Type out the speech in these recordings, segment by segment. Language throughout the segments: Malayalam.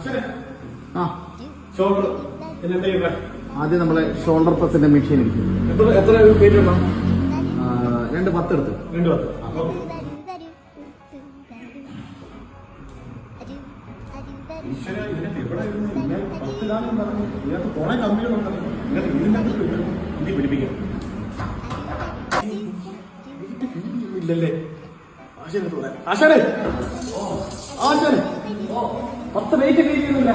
ആ ആദ്യം നമ്മളെ ഷോൾഡർ പ്രസിന്റെ മെഷീൻ ഇരിക്കും. എത്ര പേര് വേണം? 2 10 എടുത്ത്. 2 10. ഈശ്വര ഇതിനൊക്കെ എവിടെ കുറെ കമ്പികളുണ്ടല്ലോ പിടിപ്പിക്കാം ഇല്ലല്ലേ? ആശാനെ 10 വെയിറ്റ് ചെയ്യുന്നില്ല.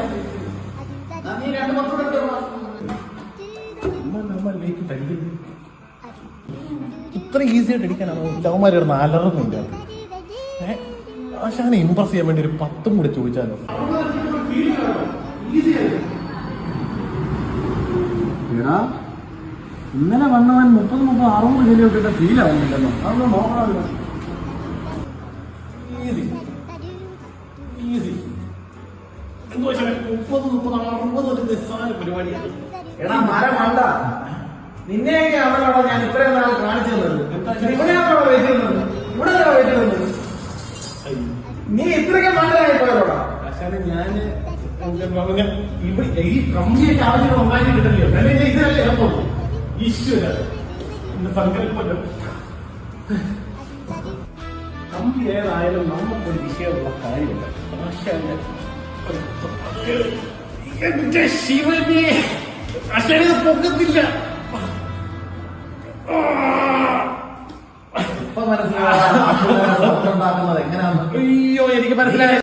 ഇത്ര ഈസി ആയിട്ട് അടിക്കാനാണോ ലവന്മാർ കിടന്ന് അലറുന്നില്ല? ആശാനെ ഇംപ്രസ് ചെയ്യാൻ വേണ്ടി ഒരു 10 കൂടെ ചോദിച്ചാലോ? എടാ ഇന്നലെ വന്നവൻ 30-60 കിലോ ഇട്ടിട്ട് ഫീൽ ആവുന്നില്ലെന്നോ? അതൊന്നും നോക്കാമല്ലോ. ഈസി ഈസി 30-60 നിസ്സാര പരിപാടിയാണ്. എടാ മരം വേണ്ട, നിന്നെയൊക്കെ അവരോടാ ഞാൻ ഇത്രയും നാൾ കാണിച്ചു തന്നത്. ഇവിടെയാണോ വെയിറ്റ് ചെയ്യുന്നത്? ഇവിടെ വെയിറ്റ് ചെയ്യുന്നത്? നീ ഇത്രയൊക്കെ മണ്ടനായി പോയതോടാ. ആശാനെ ഞാന് ഇവിടെ ഈ കമ്പിയൊക്കെ ആവശ്യങ്ങൾ ഉണ്ടാക്കി കിട്ടില്ലയോ? ഇതിനല്ലേ സംഭവം. ഈശ്വര സങ്കല്പം കമ്പി ഏതായാലും നമുക്കൊരു വിഷയമുള്ള കാര്യമില്ല. എന്റെ ശിവനെ അശാനെ പൊക്കത്തില്ല. ഇപ്പൊ മനസ്സിലാവുന്നത് എങ്ങനെയാന്ന്? അയ്യോ എനിക്ക് മനസ്സിലായി.